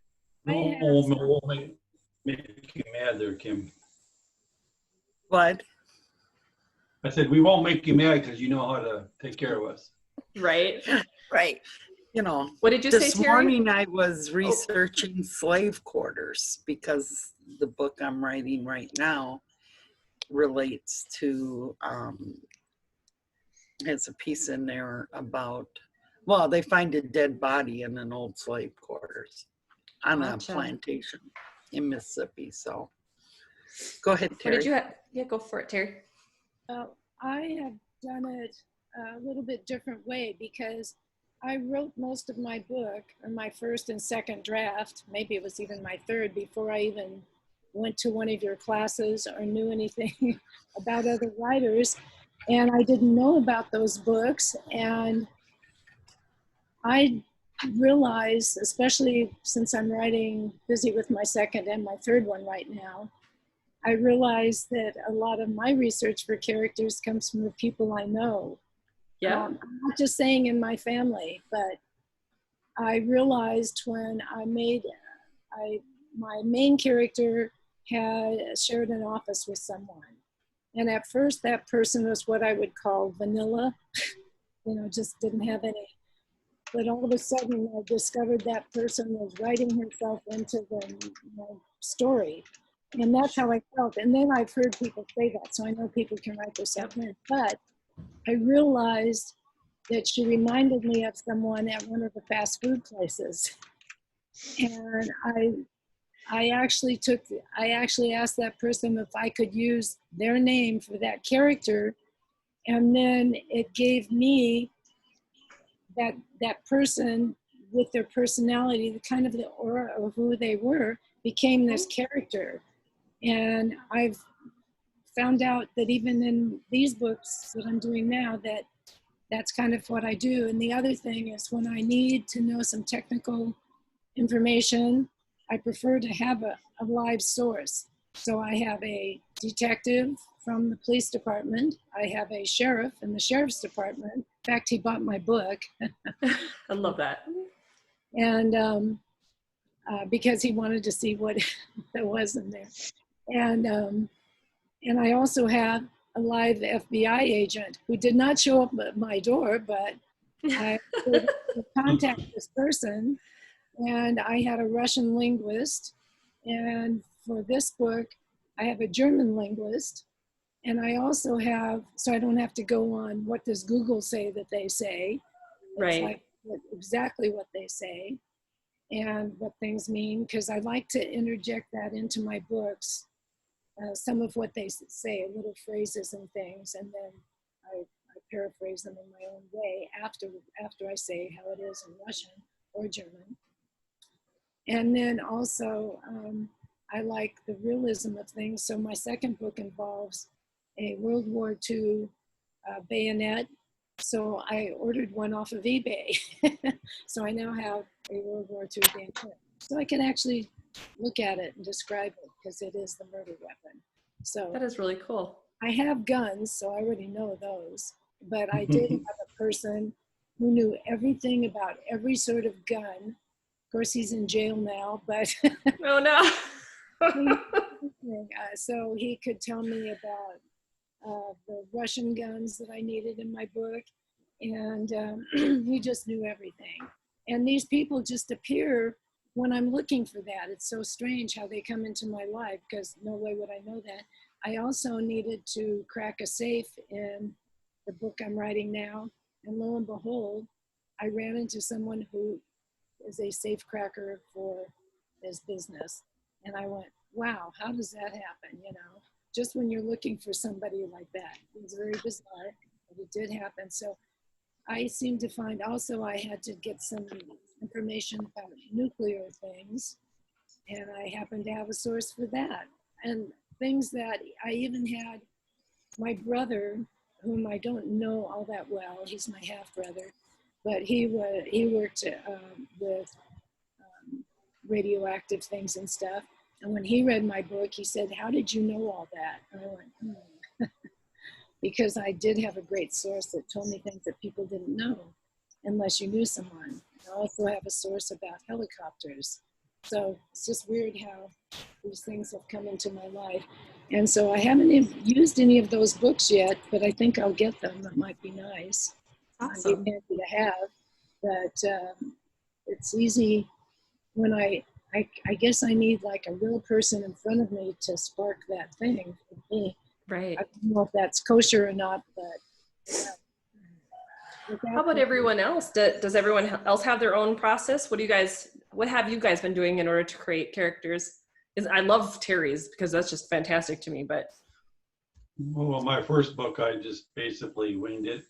We'll make you mad there, Kim. But I said, we won't make you mad because you know how to take care of us. Right. Right. you know, What did you say, this Terry? morning I was researching slave quarters because the book I'm writing right now relates to, has a piece in there about, well, they find a dead body in an old slave quarters on a plantation in Mississippi. So go ahead, Terry. What did you have? Yeah, go for it, Terry. I have done it a little bit different way because I wrote most of my book, or my first and second draft, maybe it was even my third, before I even went to one of your classes or knew anything about other writers. And I didn't know about those books. And I realized, especially since I'm busy with my second and my third one right now, I realized that a lot of my research for characters comes from the people I know. Yeah. I'm not just saying in my family, but I realized when I my main character had shared an office with someone. And at first that person was what I would call vanilla, just didn't have any. But all of a sudden I discovered that person was writing herself into the story. And that's how I felt. And then I've heard people say that, so I know people can write themselves in. But I realized that she reminded me of someone at one of the fast food places. And I actually asked that person if I could use their name for that character. And then it gave me that person with their personality, the kind of the aura of who they were, became this character. And I've found out that even in these books that I'm doing now, that's kind of what I do. And the other thing is when I need to know some technical information, I prefer to have a live source. So I have a detective from the police department. I have a sheriff in the sheriff's department. In fact, he bought my book. I love that. And because he wanted to see what there was in there. And I also have a live FBI agent who did not show up at my door, but I could contact this person. And I had a Russian linguist. And for this book, I have a German linguist. And I also have, so I don't have to go on what does Google say that they say. Right. It's like exactly what they say and what things mean, because I like to interject that into my books. Some of what they say, little phrases and things, and then I paraphrase them in my own way after I say how it is in Russian or German. And then also, I like the realism of things. So my second book involves a World War II bayonet. So I ordered one off of eBay. So I now have a World War II bayonet. So I can actually look at it and describe it because it is the murder weapon. So That is really cool. I have guns, so I already know those. But I did have a person who knew everything about every sort of gun. Of course, he's in jail now, but Oh no. so he could tell me about the Russian guns that I needed in my book, and he just knew everything. And these people just appear when I'm looking for that. It's so strange how they come into my life because no way would I know that. I also needed to crack a safe in the book I'm writing now, and lo and behold, I ran into someone who is a safe cracker for is business. And I went, wow, how does that happen? You know, just when you're looking for somebody like that. It was very bizarre, but it did happen. So I seem to find also I had to get some information about nuclear things, and I happened to have a source for that. And things that I even had my brother, whom I don't know all that well, he's my half brother, but he worked with radioactive things and stuff. And when he read my book, he said, "How did you know all that?" And I went, because I did have a great source that told me things that people didn't know unless you knew someone. I also have a source about helicopters. So it's just weird how these things have come into my life. And so I haven't used any of those books yet, but I think I'll get them. That might be nice. Awesome. I'd be happy to have, but it's easy when I guess I need like a real person in front of me to spark that thing for me. Right. I don't know if that's kosher or not, but. How about everyone else? Does everyone else have their own process? What have you guys been doing in order to create characters? I love Terry's because that's just fantastic to me, but. Well, my first book, I just basically winged it.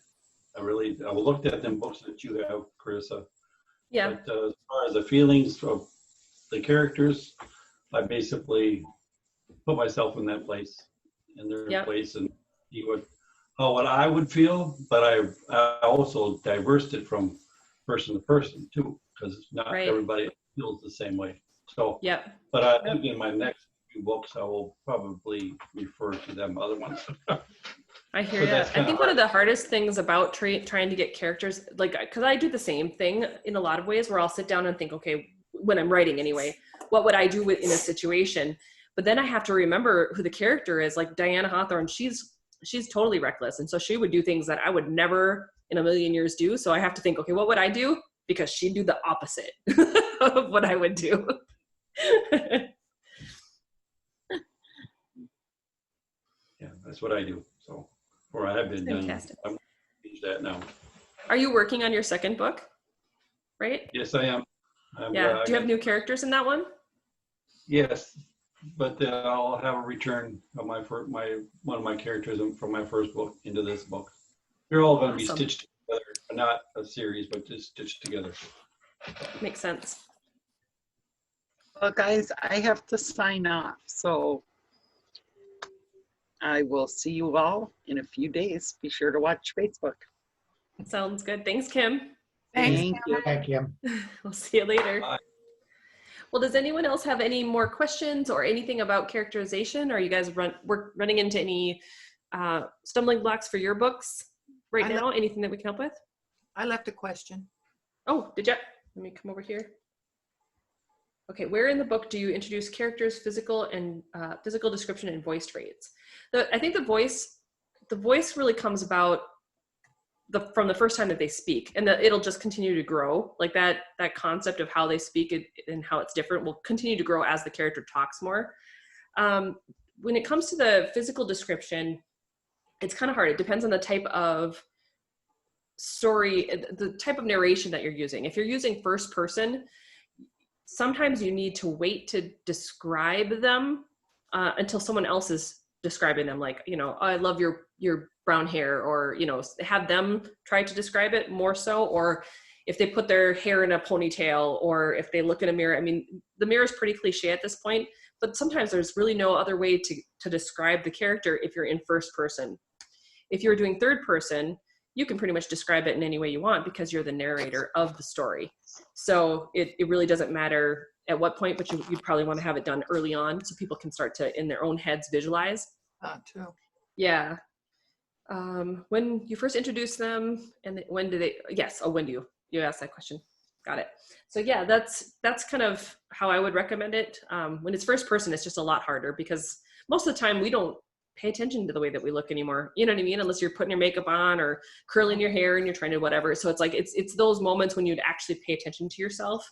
I looked at them books that you have, Carissa. Yeah. But as far as the feelings of the characters, I basically put myself in that place, in their place, and see what I would feel. But I also diversed it from person to person too, because not everybody feels the same way. So, but I think in my next few books, I will probably refer to them other ones. I hear that. I think one of the hardest things about trying to get characters, like, because I do the same thing in a lot of ways where I'll sit down and think, okay, when I'm writing anyway, what would I do in a situation? But then I have to remember who the character is. Like Diana Hawthorne, she's totally reckless. And so she would do things that I would never in a million years do. So I have to think, okay, what would I do? Because she'd do the opposite of what I would do. Yeah, that's what I do. So, or I have been done. Fantastic. I'm going to change that now. Are you working on your second book? Right? Yes, I am. Yeah. Do you have new characters in that one? Yes, but I'll have a return of one of my characters from my first book into this book. They're all going to be stitched together, not a series, but just stitched together. Makes sense. Well, guys, I have to sign off, so I will see you all in a few days. Be sure to watch Facebook. Sounds good. Thanks, Kim. Thank you. Thank you. We'll see you later. Bye. Well, does anyone else have any more questions or anything about characterization? Are you guys running into any stumbling blocks for your books right now? Anything that we can help with? I left a question. Oh, did you? Let me come over here. Okay, where in the book do you introduce characters, physical description, and voice traits? I think the voice really comes about from the first time that they speak, and that it'll just continue to grow. Like that concept of how they speak and how it's different will continue to grow as the character talks more. When it comes to the physical description, it's kind of hard. It depends on the type of story, the type of narration that you're using. If you're using first person, sometimes you need to wait to describe them until someone else is describing them. Like, you know, oh, I love your brown hair, or, you know, have them try to describe it more so. Or if they put their hair in a ponytail, or if they look in a mirror. I mean, the mirror is pretty cliche at this point, but sometimes there's really no other way to describe the character if you're in first person. If you're doing third person, you can pretty much describe it in any way you want because you're the narrator of the story. So it really doesn't matter at what point, but you'd probably want to have it done early on so people can start to, in their own heads, visualize. True. Yeah. When you first introduce them, and when do they, yes, when do you asked that question. Got it. So yeah, that's kind of how I would recommend it. When it's first person, it's just a lot harder because most of the time we don't pay attention to the way that we look anymore. You know what I mean? Unless you're putting your makeup on or curling your hair and you're trying to whatever. So it's like, it's those moments when you'd actually pay attention to yourself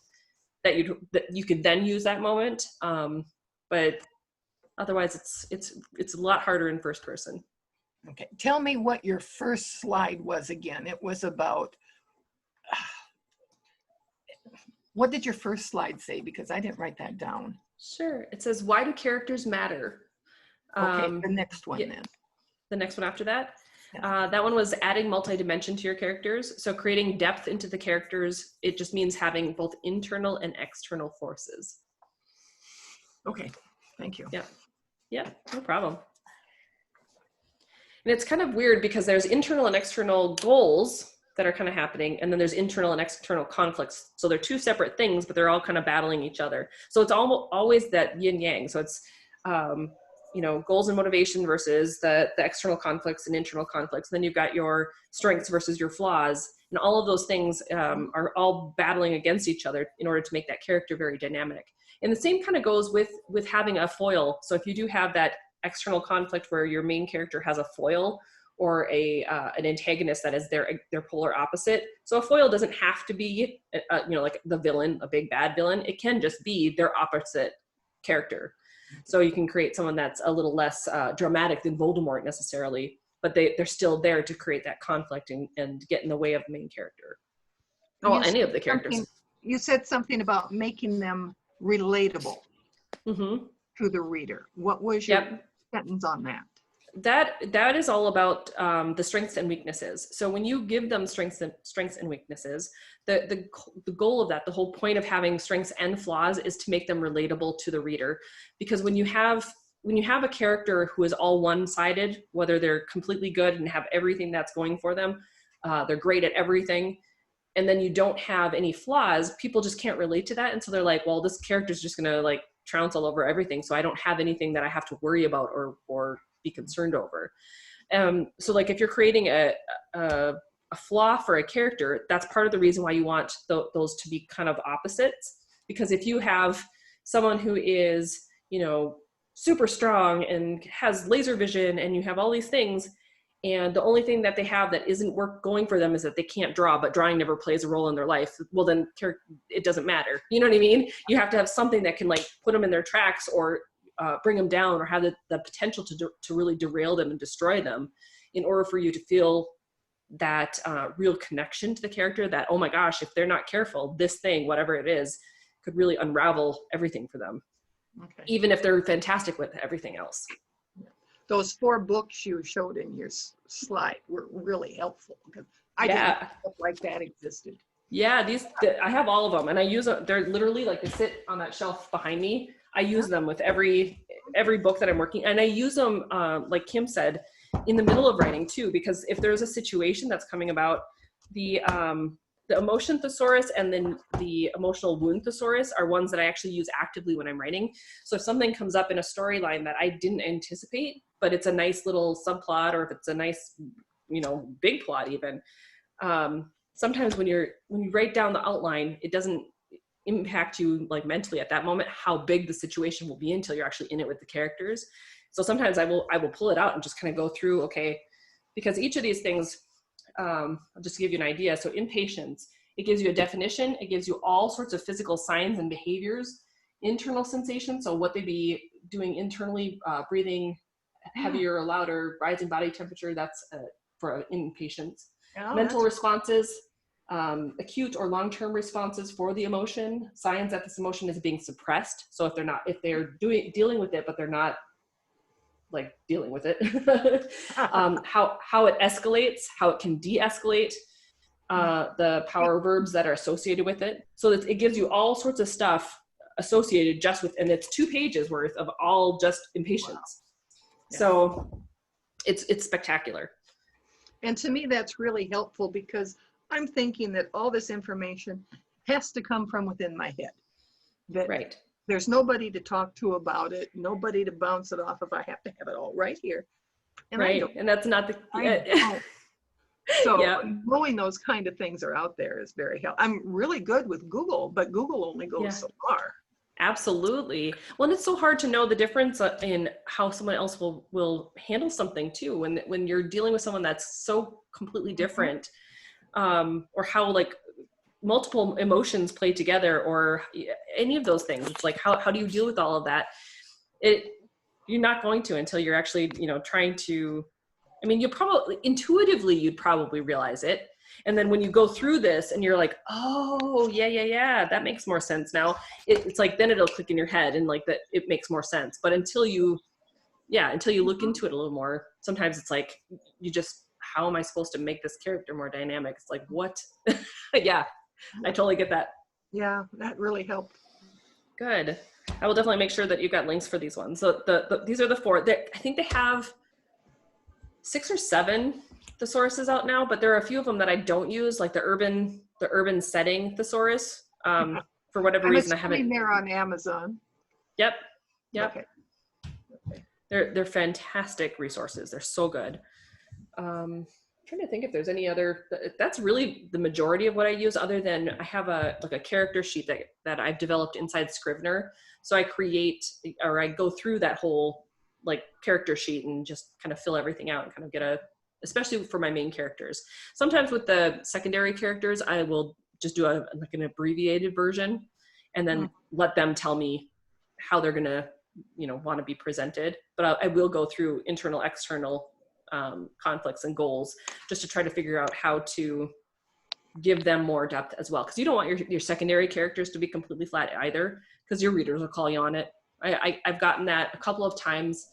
that you could then use that moment. But otherwise it's a lot harder in first person. Okay. Tell me what your first slide was again. It was about, What did your first slide say? Because I didn't write that down. Sure. It says, why do characters matter? Okay, the next one yeah. then. The next one after that? Yeah. That one was adding multi-dimension to your characters. So creating depth into the characters, it just means having both internal and external forces. Okay, thank you. Yeah, no problem. And it's kind of weird because there's internal and external goals that are kind of happening, and then there's internal and external conflicts. So they're two separate things, but they're all kind of battling each other. So it's always that yin yang. So it's, you know, goals and motivation versus the external conflicts and internal conflicts. Then you've got your strengths versus your flaws. And all of those things are all battling against each other in order to make that character very dynamic. And the same kind of goes with having a foil. So if you do have that external conflict where your main character has a foil or an antagonist that is their polar opposite. So a foil doesn't have to be, you know, like the villain, a big bad villain. It can just be their opposite character. So you can create someone that's a little less dramatic than Voldemort necessarily, but they're still there to create that conflict and get in the way of the main character. Well, any of the characters. You said something about making them relatable to the reader. What was your sentence on that? That is all about the strengths and weaknesses. So when you give them strengths and weaknesses, the goal of that, the whole point of having strengths and flaws is to make them relatable to the reader. Because when you have a character who is all one-sided, whether they're completely good and have everything that's going for them, they're great at everything, and then you don't have any flaws, people just can't relate to that. And so they're like, well, this character's just gonna like trounce all over everything, so I don't have anything that I have to worry about or be concerned over. So like if you're creating a flaw for a character, that's part of the reason why you want those to be kind of opposites. Because if you have someone who is, you know, super strong and has laser vision and you have all these things, and the only thing that they have that isn't going for them is that they can't draw, but drawing never plays a role in their life, well then it doesn't matter. You know what I mean? You have to have something that can like put them in their tracks or bring them down or have the potential to really derail them and destroy them in order for you to feel that real connection to the character that, oh my gosh, if they're not careful, this thing, whatever it is, could really unravel everything for them. Okay. Even if they're fantastic with everything else. Those 4 books you showed in your slide were really helpful because I didn't know stuff like that existed. Yeah, I have all of them, and I use them. They're literally like they sit on that shelf behind me. I use them with every book that I'm working, and I use them, like Kim said, in the middle of writing too, because if there's a situation that's coming about, the emotion thesaurus and then the emotional wound thesaurus are ones that I actually use actively when I'm writing. So if something comes up in a storyline that I didn't anticipate, but it's a nice little subplot, or if it's a nice, you know, big plot even, sometimes when you write down the outline, it doesn't impact you like mentally at that moment how big the situation will be until you're actually in it with the characters. So sometimes I will pull it out and just kind of go through, okay, because each of these things, I'll just give you an idea. So impatience, it gives you a definition. It gives you all sorts of physical signs and behaviors, internal sensations. So what they be doing internally, breathing heavier or louder, rising body temperature, that's for impatience. Oh, mental responses, acute or long-term responses for the emotion, signs that this emotion is being suppressed. So if they're dealing with it, but they're not like dealing with it, how it escalates, how it can de-escalate, the power verbs that are associated with it. So it gives you all sorts of stuff associated just with, and it's 2 pages worth of all just impatience. Wow. Yeah. So it's spectacular. And to me, that's really helpful because I'm thinking that all this information has to come from within my head. That right. There's nobody to talk to about it, nobody to bounce it off if I have to have it all right here. And right, and that's not the... So yeah. Knowing those kind of things are out there is very helpful. I'm really good with Google, but Google only goes so far. Absolutely. Well, and it's so hard to know the difference in how someone else will handle something too. When you're dealing with someone that's so completely different, or how like multiple emotions play together, or any of those things. It's like, how do you deal with all of that? You're not going to until you're actually, trying to, I mean, you'd probably realize it. And then when you go through this and you're like, oh, yeah, that makes more sense now. It's like, then it'll click in your head and like that it makes more sense. But until you look into it a little more, sometimes it's like, how am I supposed to make this character more dynamic? It's like, what? Yeah, I totally get that. Yeah, that really helped. Good. I will definitely make sure that you've got links for these ones. So these are the 4. I think they have 6 or 7 thesauruses out now, but there are a few of them that I don't use, like the urban setting thesaurus. For whatever reason, I haven't. They're on Amazon. Yep. Okay. They're fantastic resources. They're so good. I'm trying to think if there's any other. That's really the majority of what I use. Other than I have a character sheet that I've developed inside Scrivener. So I go through that whole like character sheet and just kind of fill everything out and kind of especially for my main characters. Sometimes with the secondary characters, I will just do an abbreviated version and then let them tell me how they're going to, want to be presented. But I will go through internal, external conflicts and goals just to try to figure out how to give them more depth as well. Because you don't want your secondary characters to be completely flat either, because your readers will call you on it. I've gotten that a couple of times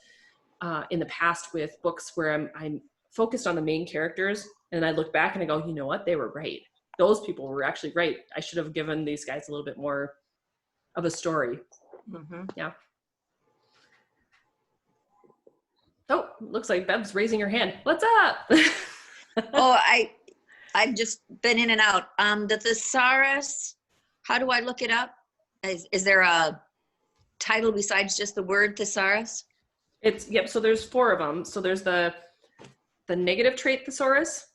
in the past with books where I'm focused on the main characters and I look back and I go, you know what, they were right. Those people were actually right. I should have given these guys a little bit more of a story. Mm-hmm. Yeah. Oh, looks like Bev's raising her hand. What's up? Oh, I've just been in and out. The thesaurus, how do I look it up? Is there a title besides just the word thesaurus? So there's 4 of them. So there's the negative trait thesaurus.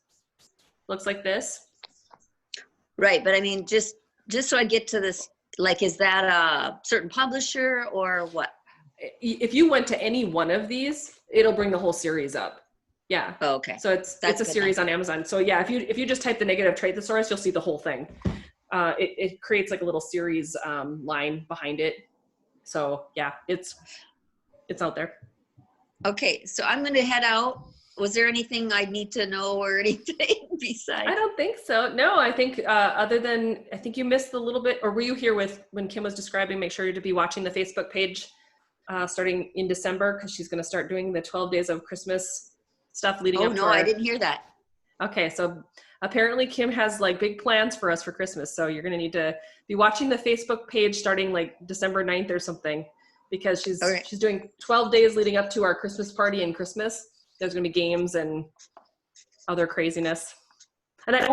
Looks like this. Right, but I mean, just so I get to this, like, is that a certain publisher or what? If you went to any one of these, it'll bring the whole series up. Yeah. Oh, okay. So it's a series on Amazon. So yeah, if you just type the negative trait thesaurus, you'll see the whole thing. It creates like a little series line behind it. So yeah, it's out there. Okay, so I'm going to head out. Was there anything I need to know or anything besides? I don't think so. No, I think other than, I think you missed a little bit, or were you here when Kim was describing, make sure to be watching the Facebook page starting in December, because she's going to start doing the 12 days of Christmas stuff leading up to I didn't hear that. Okay, so apparently Kim has like big plans for us for Christmas. So you're going to need to be watching the Facebook page starting like December 9th or something, because she's doing 12 days leading up to our Christmas party and Christmas. There's going to be games and other craziness. And I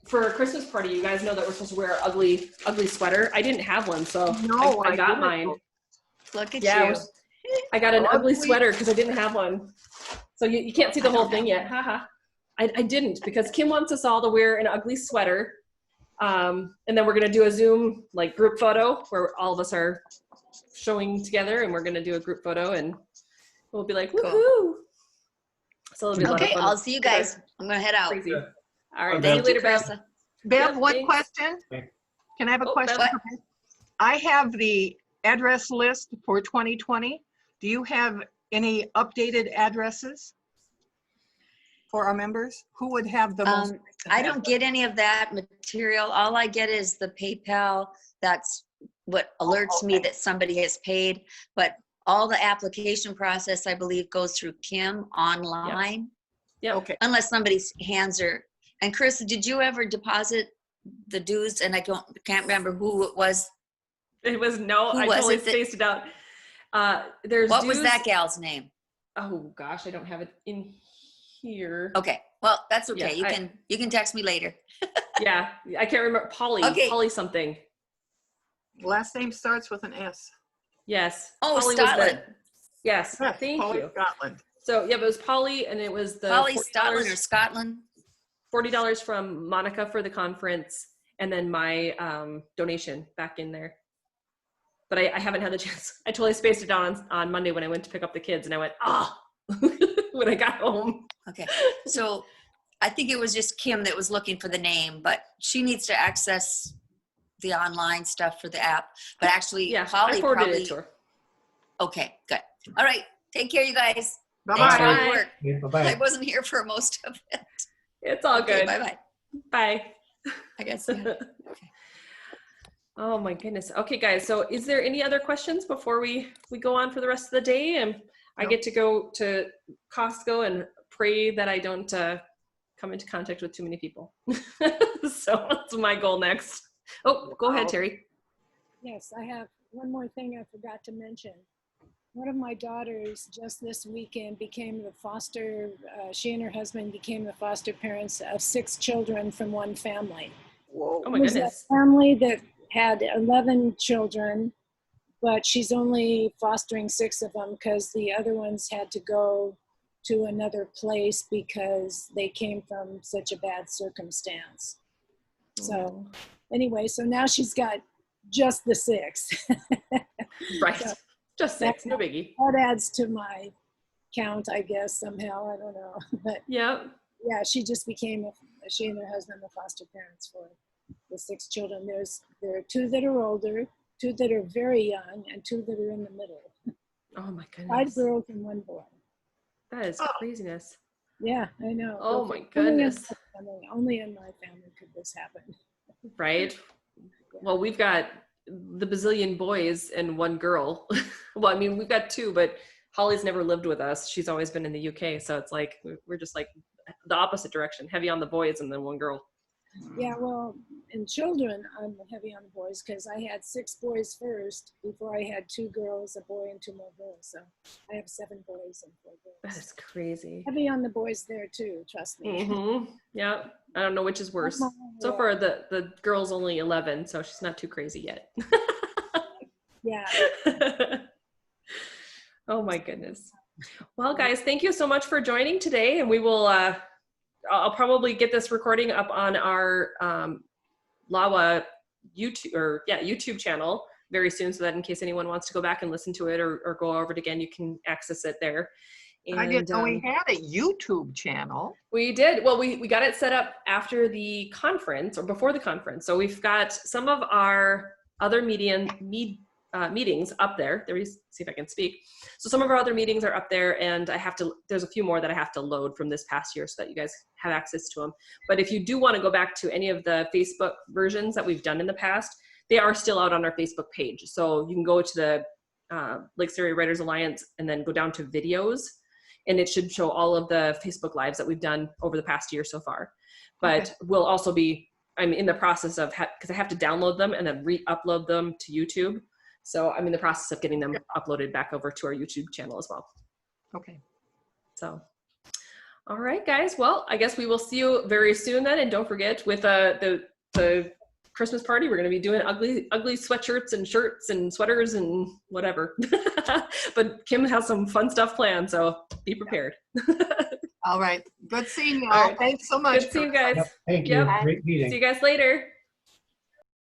for a Christmas party, you guys know that we're supposed to wear an ugly sweater. I didn't have one, so I got mine. Look at you. I got an ugly sweater because I didn't have one. So you can't see the whole thing yet. Haha. I didn't, because Kim wants us all to wear an ugly sweater. And then we're going to do a Zoom like group photo where all of us are showing together, and we're going to do a group photo and we'll be like, woohoo. Cool. So it'll be a lot of fun. I'll see you guys. I'm going to head out. Crazy. All right. Thank See you you, later, Bev. Bev, one question? Can I have a question? Bev. I have the address list for 2020. Do you have any updated addresses for our members? Who would have the most? I don't get any of that material. All I get is the PayPal. That's what alerts me that somebody has paid. But all the application process, I believe, goes through Kim online. Yeah. Okay. Unless somebody's hands are. And Chris, did you ever deposit the dues? And I can't remember who it was. It was I totally spaced it out. What was that gal's name? Oh gosh, I don't have it in here. Okay, well, that's okay. Yeah, you can text me later. Yeah, I can't remember. Polly. Okay. Polly something. Last name starts with an S. Yes. Oh, Polly Scotland. Yes. Thank Polly, you. Scotland. So yeah, but it was Polly, and it was the Polly, Scotland or Scotland. $40 from Monica for the conference, and then my donation back in there. But I haven't had the chance. I totally spaced it out on Monday when I went to pick up the kids, and I went, when I got home. Okay, so I think it was just Kim that was looking for the name, but she needs to access the online stuff for the app. But actually, yeah, Polly I forwarded probably. It to her. Okay, good. All right, take care, you guys. Bye-bye. Thanks for all your work. Okay, bye-bye. I wasn't here for most of it. It's all Okay, good. bye-bye. Bye. I guess, yeah. Oh my goodness. Okay, guys. So is there any other questions before we go on for the rest of the day? And I get to go to Costco and pray that I don't come into contact with too many people. So that's my goal next. Oh, go ahead, Terry. Yes, I have one more thing I forgot to mention. One of my daughters just this weekend became the foster, she and her husband became the foster parents of 6 children from one family. Whoa. Oh my It was goodness. a family that had 11 children, but she's only fostering 6 of them because the other ones had to go to another place because they came from such a bad circumstance. So anyway, so now she's got just the 6. Right. So just 6, no biggie. that adds to my count, I guess, somehow. I don't know. But Yeah. yeah, she just became, she and her husband the foster parents for the 6 children. There are 2 that are older, 2 that are very young, and 2 that are in the middle. Oh my 5 goodness. girls and 1 boy. That is craziness. Yeah, I know. Oh my goodness. Only in my family could this happen. Right. Well, we've got the bazillion boys and 1 girl. Well, I mean, we've got 2, but Holly's never lived with us. She's always been in the UK. So it's like, we're just like the opposite direction, heavy on the boys and then 1 girl. Yeah, well, in children, I'm heavy on the boys because I had 6 boys first before I had 2 girls, a boy, and 2 more girls. So I have 7 boys and 4 girls. That is crazy. Heavy on the boys there too, trust me. Mm-hmm. Yeah. I don't know which is worse. So far, the girl's only 11, so she's not too crazy yet. Yeah. Oh my goodness. Well, guys, thank you so much for joining today, and we will I'll probably get this recording up on our LAWA YouTube channel very soon, so that in case anyone wants to go back and listen to it or go over it again, you can access it there. And, I didn't know we had a YouTube channel. We did. Well, we got it set up after the conference or before the conference. So we've got some of our other meetings up there. Let me see if I can speak. So some of our other meetings are up there, and there's a few more that I have to load from this past year so that you guys have access to them. But if you do want to go back to any of the Facebook versions that we've done in the past, they are still out on our Facebook page. So you can go to the Lakes Area Writers Alliance and then go down to videos, and it should show all of the Facebook Lives that we've done over the past year so far. But we'll also I'm in the process of, because I have to download them and then re-upload them to YouTube. So I'm in the process of getting them uploaded back over to our YouTube channel as well. Okay. So, all right, guys. Well, I guess we will see you very soon then. And don't forget, with the Christmas party, we're going to be doing ugly sweatshirts and shirts and sweaters and whatever. But Kim has some fun stuff planned, so be prepared. All right. Good seeing you all. All right. Thanks so much. Good seeing you guys. Yep, thank you. Yep. Great meeting. See you guys later.